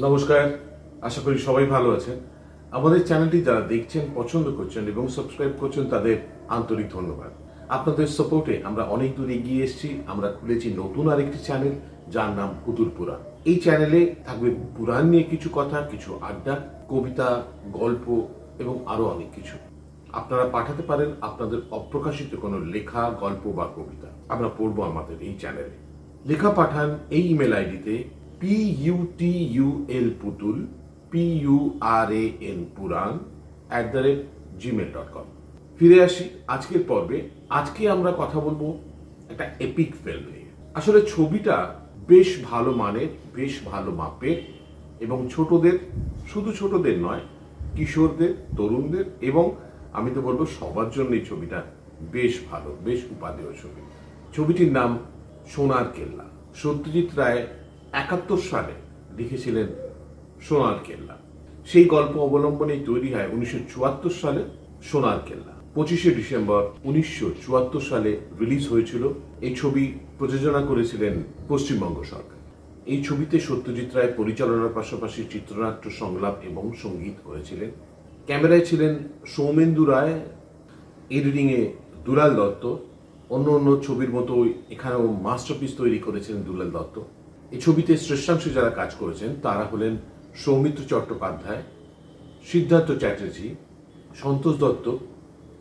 নমস্কার, আশা করি সবাই ভালো আছেন। আমাদের চ্যানেলটি যারা দেখছেন, পছন্দ করছেন এবং সাবস্ক্রাইব করছেন তাদের আন্তরিক ধন্যবাদ। আপনাদের সাপোর্টে আমরা অনেক দূর এগিয়ে এসেছি। আমরা খুলেছি নতুন আরেকটি চ্যানেল, যার নাম পুতুল পুরাণ। এই চ্যানেলে থাকবে পুরাণ নিয়ে কিছু কথা, কিছু আড্ডা, কবিতা, গল্প এবং আরো অনেক কিছু। আপনারা পাঠাতে পারেন আপনাদের অপ্রকাশিত কোনো লেখা, গল্প বা কবিতা, আমরা পড়বো আমাদের এই চ্যানেলে। লেখা পাঠান এই ইমেল আইডিতে putul puran@gmail.com। ফিরে আসি আজকের পর্বে। আজকে আমরা কথা বলবো একটা এপিক ফিল্ম নিয়ে। আসলে ছবিটা বেশ ভালো মানের, বেশ ভালো মাপের এবং ছোটদের, শুধু ছোটদের নয়, কিশোরদের, তরুণদের এবং আমি তো বলবো সবার জন্য এই ছবিটা বেশ ভালো, বেশ উপাদেয় ছবি। ছবিটির নাম সোনার কেল্লা। সত্যজিৎ রায় 71 সালে লিখেছিলেন সোনার কেল্লা। সেই গল্প অবলম্বনেই তৈরি হয় 1974 সালে সোনার কেল্লা। 25শে ডিসেম্বর 1974 সালে রিলিজ হয়েছিল। এই ছবি প্রযোজনা করেছিলেন পশ্চিমবঙ্গ সরকার। এই ছবিতে সত্যজিৎ রায় পরিচালনার পাশাপাশি চিত্রনাট্য, সংলাপ এবং সঙ্গীত করেছিলেন। ক্যামেরায় ছিলেন সৌমেন্দু রায়, এডিটিং এ দুলাল দত্ত। অন্য অন্য ছবির মতো এখানেও মাস্টারপিস তৈরি করেছেন দুলাল দত্ত। এই ছবিতে শ্রেষ্ঠাংশে যারা কাজ করেছেন তারা হলেন সৌমিত্র চট্টোপাধ্যায়, সিদ্ধার্থ চ্যাটার্জি, সন্তোষ দত্ত,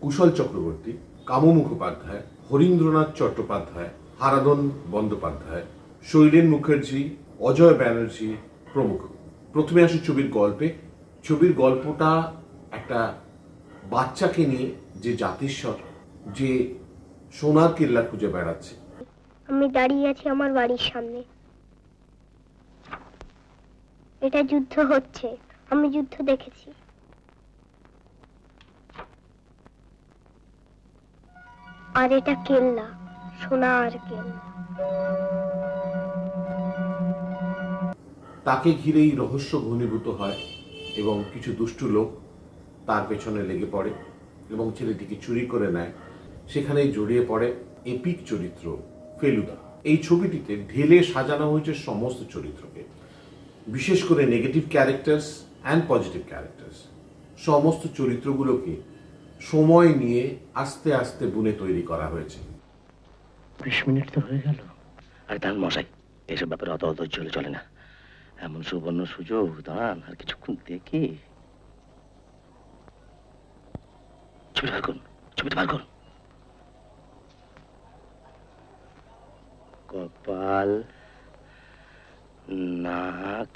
কুশল চক্রবর্তী, কামু মুখোপাধ্যায়, হরীন্দ্রনাথ চট্টোপাধ্যায়, হারাধন বন্দ্যোপাধ্যায়, শৈলেন মুখার্জি, অজয় ব্যানার্জি প্রমুখ। প্রথমে আসি ছবির গল্পে। ছবির গল্পটা একটা বাচ্চাকে নিয়ে, যে জাতিস্বর, যে সোনার কেল্লা খুঁজে বেড়াচ্ছে। আমি দাঁড়িয়ে আছি আমার বাড়ির সামনে। এটা যুদ্ধ হচ্ছে, আমি যুদ্ধ দেখেছি। আর এটা কেল্লা, সোনার কেল্লা। তাকে ঘিরেই রহস্য ঘনীভূত হয় এবং কিছু দুষ্টু লোক তার পেছনে লেগে পড়ে এবং ছেলেটিকে চুরি করে নেয়। সেখানেই জড়িয়ে পড়ে এপিক চরিত্র ফেলুদা। এই ছবিটিতে ঢেলে সাজানো হয়েছে সমস্ত চরিত্রকে, বিশেষ করে negative characters and positive characters. সমস্ত চরিত্রগুলোকে সময় নিয়ে আস্তে আস্তে বুনে তৈরি করা হয়েছে। 20 মিনিট তো হয়ে গেল। আর দান মশাই, এসব ব্যাপারে অত চলে না। এমন সুবর্ণ সুযোগ, দান আর কিছুক্ষণ দেখি। ছবিটা বার করুন। কপাল, নাক,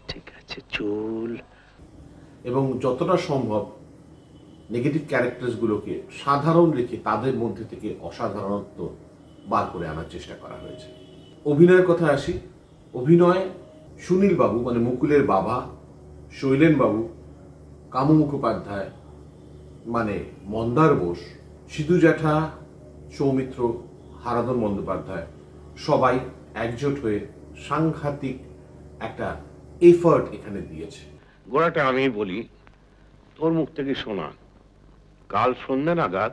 ঠিক আছে, চুল, এবং যতটা সম্ভব নেগেটিভ ক্যারেক্টার্সগুলোকে সাধারণ রেখে তাদের মধ্যে থেকে অসাধারণত্ব বার করে আনার চেষ্টা করা হয়েছে। অভিনয়ের কথা আসি। অভিনয় সুনীল বাবু মানে মুকুলের বাবা, শৈলেন বাবু, কামু মুখোপাধ্যায় মানে মন্দার বোস, সিধু জ্যাঠা, সৌমিত্র, হারাধন বন্দ্যোপাধ্যায় সবাই একজোট হয়ে সাংঘাতিক একটা এফার্ট এখানে দিয়েছে। গোড়াটা আমি বলি, তোর মুখ থেকে শোনা। কাল সন্ধ্যা নাগাদ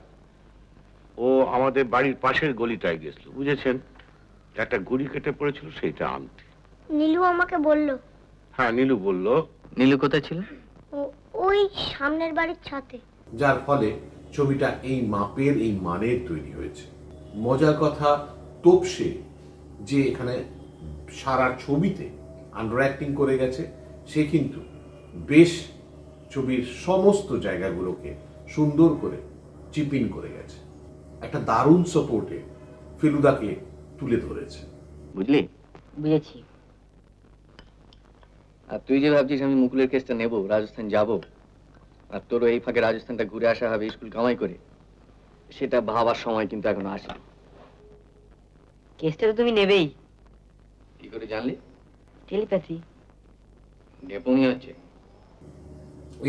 ও আমাদের বাড়ির পাশের গলিটায় গেছিল, বুঝেছেন? একটা গুড়ি কেটে পড়েছিল, সেইটা আনতে। নীলু আমাকে বলল। হ্যাঁ, নীলু বলল। নীলু কোথায় ছিল? ওই সামনের বাড়ির ছাদে। যার ফলে ছবিটা এই মাপের, এই মানের তৈরি হয়েছে। মজার কথা, তোপসে যে এখানে সারা ছবিতে আন্ডার অ্যাক্টিং করে গেছে, সে কিন্তু বেশ ছবির সমস্ত জায়গাগুলোকে সুন্দর করে চিপিং করে গেছে। একটা দারুণ সাপোর্টে ফেলুদাকে তুলে ধরেছে। বুঝলি? বুঝেছি। আর তুই যে ভাবছিস আমি মুকুলের কেসটা নেব, রাজস্থান যাব, আর তোর এই ফাঁকে রাজস্থানটা ঘুরে আসা হবে স্কুল কামাই করে, সেটা ভাবার সময় কিন্তু এখনো আসেনি। কেসটা তো তুমি নেবেই। কি করে জানলি? টেলিপ্যাথি। নেপমি হচ্ছে।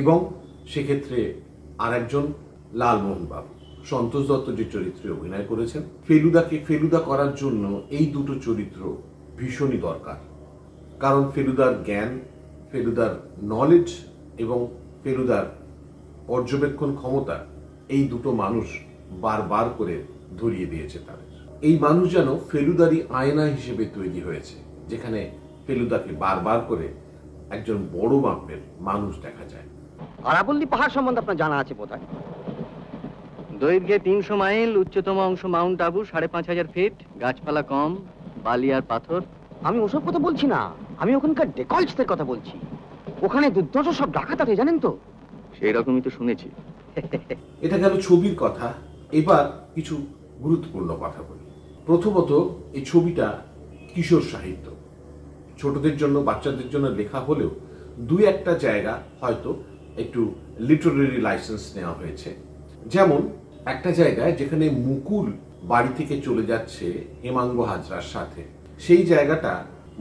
এবং সেক্ষেত্রে আর একজন লালমোহন বাবু, সন্তোষ দত্ত যে চরিত্রে অভিনয় করেছেন। ফেলুদাকে ফেলুদা করার জন্য এই দুটো চরিত্র ভীষণই দরকার। কারণ ফেলুদার জ্ঞান, ফেলুদার নলেজ এবং ফেলুদার পর্যবেক্ষণ ক্ষমতা, এই দুটো মানুষ বারবার করে ধরিয়ে দিয়েছে তাদের। এই মানুষ যেন ফেলুদারই আয়না হিসেবে তৈরি হয়েছে, যেখানে ফেলুদাকে বারবার করে একজন বড় মাপের মানুষ দেখা যায়। আরাবল্লী পাহাড় সম্বন্ধে আপনার জানা আছে বোধহয়। দৈর্ঘ্যে 300 মাইল, উচ্চতম অংশ মাউন্ট আবু 5,500 ফিট, গাছপালা কম, বালি আর পাথর। আমি ওসব কথা বলছি না, আমি ওখানকার ডেকলসদের কথা বলছি। ওখানে দুর্ধর্ষ সব ডাকাত আছে জানেন তো। সেই রকমই তো শুনেছি। এটা গেল ছবির কথা। এবার কিছু গুরুত্বপূর্ণ কথা বলি। প্রথমত, এই ছবিটা কিশোর সাহিত্য, ছোটদের জন্য, বাচ্চাদের জন্য লেখা হলেও দুই একটা জায়গা হয়তো একটু লিটারেরি লাইসেন্স নেওয়া হয়েছে। যেমন একটা জায়গায় যেখানে মুকুল বাড়ি থেকে চলে যাচ্ছে হেমাঙ্গ হাজরার সাথে, সেই জায়গাটা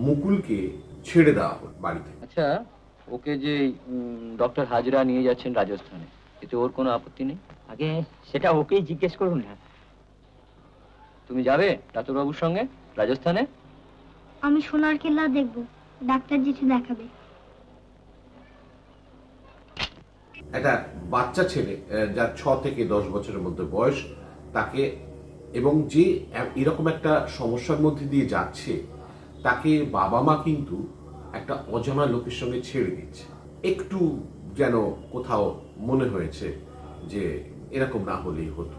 মুকুলকে ছেড়ে দেওয়া হল বাড়িতে। আচ্ছা, ওকে যে ডক্টর হাজরা নিয়ে যাচ্ছেন রাজস্থানে, এতে ওর কোনো আপত্তি নেই? আগে সেটা ওকেই জিজ্ঞেস করুন না। তুমি যাবে ডাক্তারবাবুর সঙ্গে রাজস্থানে? আমি সোনার কেল্লা দেখবো, ডাক্তার জেঠু দেখাবে। একটা বাচ্চা ছেলে যার 6 থেকে 10 বছরের মধ্যে বয়স, তাকে, এবং যে এরকম একটা সমস্যার মধ্যে দিয়ে যাচ্ছে, তাকে বাবা মা কিন্তু একটা অজানা লোকের সঙ্গে ছেড়ে দিচ্ছে। একটু যেন কোথাও মনে হয়েছে যে এরকম না হলেই হতো।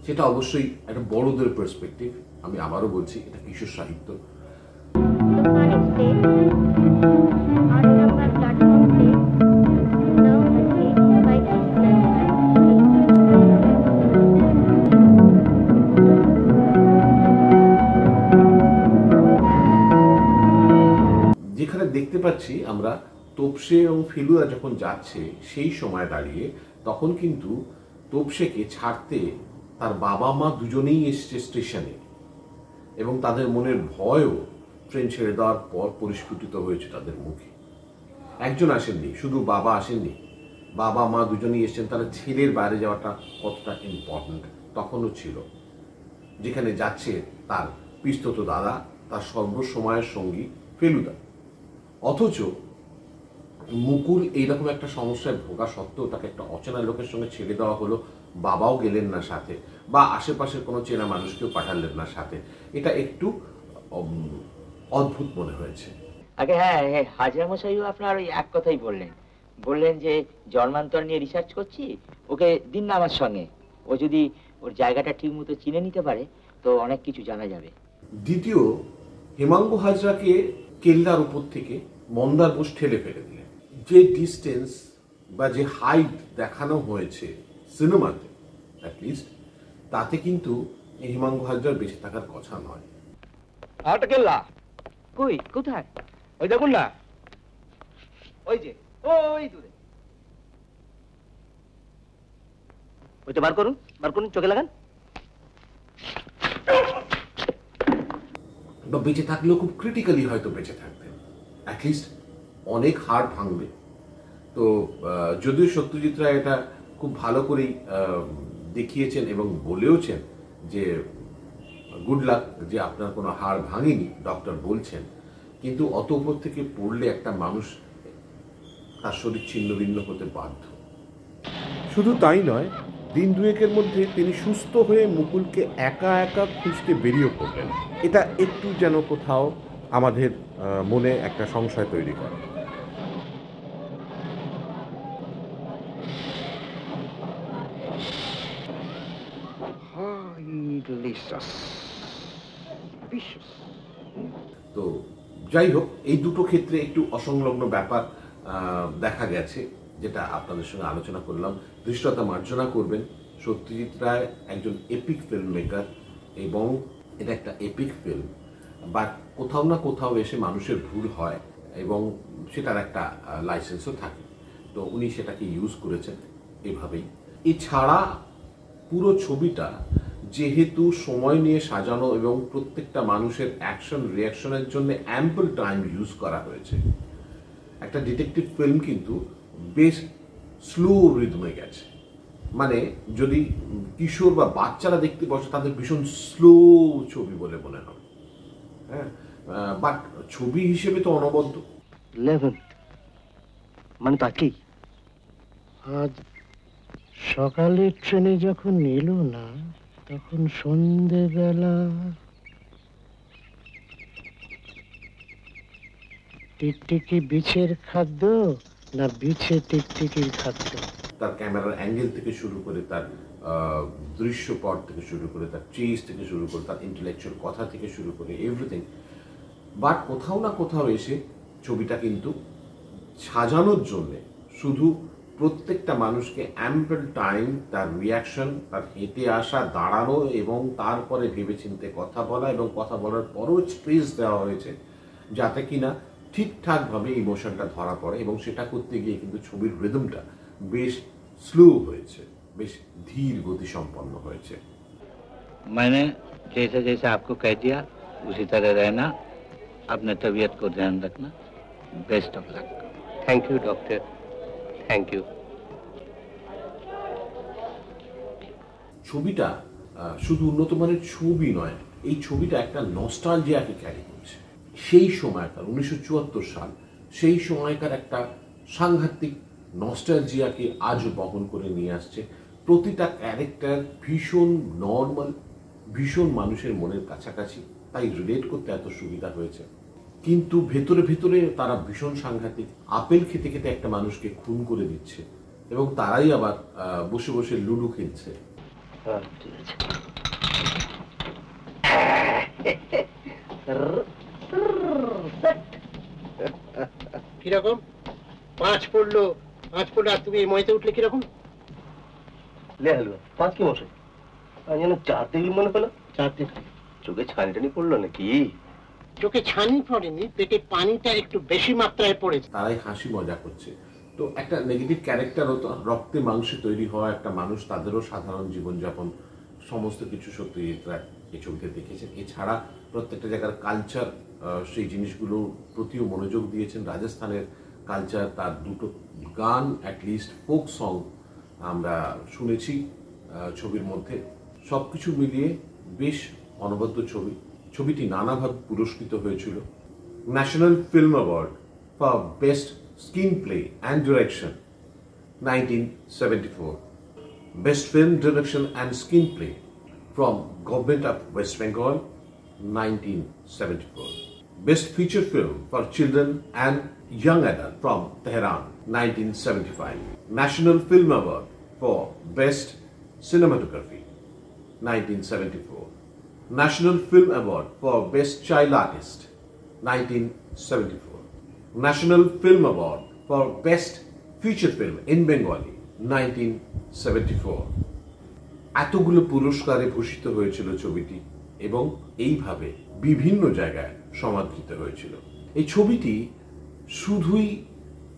সেটা অবশ্যই একটা বড়দের পার্সপেক্টিভ। আমি আবারও বলছি, এটা কিশোর সাহিত্য। যেখানে দেখতে পাচ্ছি আমরা তোপসে এবং ফেলুদা যখন যাচ্ছে সেই সময় দাঁড়িয়ে, তখন কিন্তু তোপসেকে ছাড়তে তার বাবা মা দুজনেই এসছে স্টেশনে, এবং তাদের মনের ভয়ও ট্রেন ছেড়ে দেওয়ার পর পরিস্ফুটিত হয়েছে তাদের মুখে। একজন আসেননি, শুধু বাবা আসেননি, বাবা মা দুজনেই এসছেন। তারা ছেলের বাইরে যাওয়াটা কতটা ইম্পর্টেন্ট তখনও ছিল। যেখানে যাচ্ছে তার পিস্তত দাদা, তার সর্বসময়ের সঙ্গী ফেলুদা। অথচ মুকুল এইরকম একটা সমস্যায় ভোগা সত্ত্বেও তাকে একটা অচেনা লোকের সঙ্গে ছেড়ে দেওয়া হলো, বাবাও গেলেন না সাথে, বা আশেপাশের কোনো চেনা মানুষকেও পাঠালেন না সাথে। এটা একটু অদ্ভুত মনে হয়েছে। আগে হ্যাঁ, হাজরা মশাইও আপনার ওই এক কথাই বললেন যে জন্মান্তর নিয়ে রিসার্চ করছি, ওকে দিন না আমার সঙ্গে। ও যদি ওর জায়গাটা ঠিক মতো চিনে নিতে পারে তো অনেক কিছু জানা যাবে। দ্বিতীয়, হেমাঙ্গ হাজরাকে কেল্লার উপর থেকে মন্দার বোস ঠেলে ফেলে দিলেন। যে ডিস্টেন্স বা যে হাইট দেখানো হয়েছে সিনেমাতে, অ্যাটলিস্ট তাতে কিন্তু হেমাঙ্গ হাজরার বেঁচে থাকার কথা নয়। আরেকটা কেল্লা কই, কোথায়? ওই দেখুন না, ওই যে ওই দূরে। ওইটা বার করুন, চোখে লাগান। বা বেঁচে থাকলেও খুব ক্রিটিক্যালি হয়তো বেঁচে থাকবেন, অ্যাটলিস্ট অনেক হাড় ভাঙবে। তো যদিও সত্যজিৎ রায় এটা খুব ভালো করেই দেখিয়েছেন এবং বলেওছেন যে গুড লাক, যে আপনার কোনো হাড় ভাঙেনি, ডক্টর বলছেন, কিন্তু অত উপর থেকে পড়লে একটা মানুষ তার শরীর ছিন্ন ভিন্ন হতে বাধ্য। শুধু তাই নয়, দিন দুয়েকের মধ্যে তিনি সুস্থ হয়ে মুকুলকে একা একা খুঁজতে বেরিয়ে পড়লেন। এটা একটু যেন কোথাও আমাদের মনে একটা সংশয় তৈরি করে। তো যাই হোক, এই দুটো ক্ষেত্রে একটু অসংলগ্ন ব্যাপার দেখা গেছে, যেটা আপনাদের সঙ্গে আলোচনা করলাম। দৃষ্টতা মার্জনা করবেন, সত্যজিৎ রায় একজন এপিক ফিল্ম মেকার, এবং এটা একটা এপিক ফিল্ম, বাট কোথাও না কোথাও এসে মানুষের ভুল হয়, এবং সেটার একটা লাইসেন্সও থাকে। তো উনি সেটাকে ইউজ করেছেন এভাবেই। এছাড়া পুরো ছবিটা যেহেতু সময় নিয়ে সাজানো এবং প্রত্যেকটা মানুষের অ্যাকশন রিয়াকশনের জন্য অ্যাম্পল টাইম ইউজ করা হয়েছে, একটা ডিটেকটিভ ফিল্ম কিন্তু বেশ স্লো রিদমে গেছে। মানে যদি কিশোর বা বাচ্চারা দেখতে বসে, তাদের ভীষণ স্লো ছবি বলে মনে হয়। হ্যাঁ, বাট ছবি হিসেবে তো অনবদ্য। 11 মানে তা কি? আজ সকালে ট্রেনে যখন এলো না, তখন সন্ধেবেলা টিকটিকি বিছের খাদ্য না বিছে টিকটিকির খাদ্য? তার ক্যামেরার অ্যাঙ্গেল থেকে শুরু করে তার দৃশ্যপট থেকে শুরু করে তার চেজ থেকে শুরু করে তার ইন্টেলেকচুয়াল কথা থেকে শুরু করে এভরিথিং। বাট কোথাও না কোথাও এসে ছবিটা কিন্তু সাজানোর জন্যে শুধু প্রত্যেকটা মানুষকে অ্যাম্পল টাইম তার রিয়াকশন, তার হেঁটে আসা, দাঁড়ানো এবং তারপরে ভেবেচিন্তে কথা বলা এবং কথা বলার পরও স্পেস দেওয়া হয়েছে যাতে কিনা ঠিকঠাকভাবে ইমোশনটা ধরা পড়ে, এবং সেটা করতে গিয়ে কিন্তু ছবির রিদমটা বেশ স্লো হয়েছে, বেশ ধীর গতি সম্পন্ন হয়েছে। मैंने जैसे जैसे आपको कह दिया उसी तरह रहना, अपने तबीयत को ध्यान रखना। Best of luck. Thank you doctor, thank you. ছবিটা শুধু উন্নত মানের ছবি নয়, এই ছবিটা একটা নস্টালজিয়াকে ক্যারি করছে। সেই সময়কার 1974 সাল, সেই সময়কার একটা সাংঘাতিক নস্টালজিয়াকে আজও বহন করে নিয়ে আসছে। প্রতিটা ক্যারেক্টার ভীষণ নর্মাল, ভীষণ মানুষের মনের কাছাকাছি, তাই রিলেট করতে এত সুবিধা হয়েছে। কিন্তু ভেতরে ভেতরে তারা ভীষণ সাংঘাতিক। আপেল খেতে খেতে একটা মানুষকে খুন করে দিচ্ছে এবং তারাই আবার বসে বসে লুডো খেলছে। ঠিক আছে। কিরকম 5 পড়লো? 5 পড়লো আর তুমি এই মইতে উঠলে কিরকম? লে হালুয়া 5 কি মশাই? আমি যেন 4 দেখলি মনে হলো। 4 দেখি চোখে ছানি টানি পড়লো নাকি? চোখে ছানি পড়েনি, পেটে পানিটা একটু বেশি মাত্রায় পড়েছে। তারাই হাসি মজা করছে। তো একটা নেগেটিভ ক্যারেক্টারও তো রক্তে মাংসে তৈরি হওয়া একটা মানুষ, তাদেরও সাধারণ জীবনযাপন, সমস্ত কিছু সত্যি এই ছবিতে দেখেছেন। এছাড়া প্রত্যেকটা জায়গার কালচার, সেই জিনিসগুলোর প্রতিও মনোযোগ দিয়েছেন। রাজস্থানের কালচার, তার দুটো গান অ্যাটলিস্ট ফোক সং আমরা শুনেছি ছবির মধ্যে। সব কিছু মিলিয়ে বেশ অনবদ্য ছবি। ছবিটি নানাভাবে পুরস্কৃত হয়েছিল। National film award for best screen play and direction 1974, best film direction and screen play from government of West Bengal 1974, best feature film for children and young adult from Tehran 1975, National Film Award for Best Cinematography 1974, National Film Award for Best Child Artist 1974, National Film Award for Best Feature Film in Bengali 1974। এতগুলো পুরস্কারে ভূষিত হয়েছিল ছবিটি এবং এইভাবে বিভিন্ন জায়গায় সমাদৃত হয়েছিল। এই ছবিটি শুধুই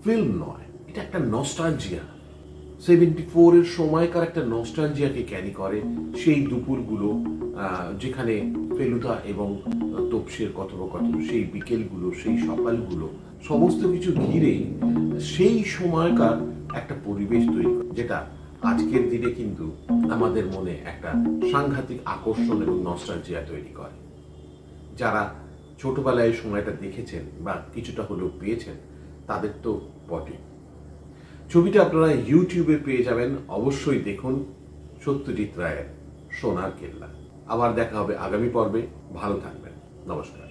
ফিল্ম নয়, এটা একটা নস্টালজিয়া। 74 এর সময়কার একটা নস্টালজিয়াকে ক্যারি করে। সেই দুপুরগুলো যেখানে ফেলুদা এবং তপসির কথোপকথন, সেই বিকেলগুলো, সেই সকালগুলো, সমস্ত কিছু ঘিরে সেই সময়কার একটা পরিবেশ তৈরি করে, যেটা আজকের দিনে কিন্তু আমাদের মনে একটা সাংঘাতিক আকর্ষণ এবং নস্টালজিয়া তৈরি করে। যারা ছোটবেলায় সময়টা দেখেছেন বা কিছুটা হলেও পেয়েছেন তাদের তো বটে। ছবিটা আপনারা ইউটিউবে পেয়ে যাবেন, অবশ্যই দেখুন। সত্যজিৎ রায়ের সোনার কেল্লা। আবার দেখা হবে আগামী পর্বে। ভালো থাকবেন, নমস্কার।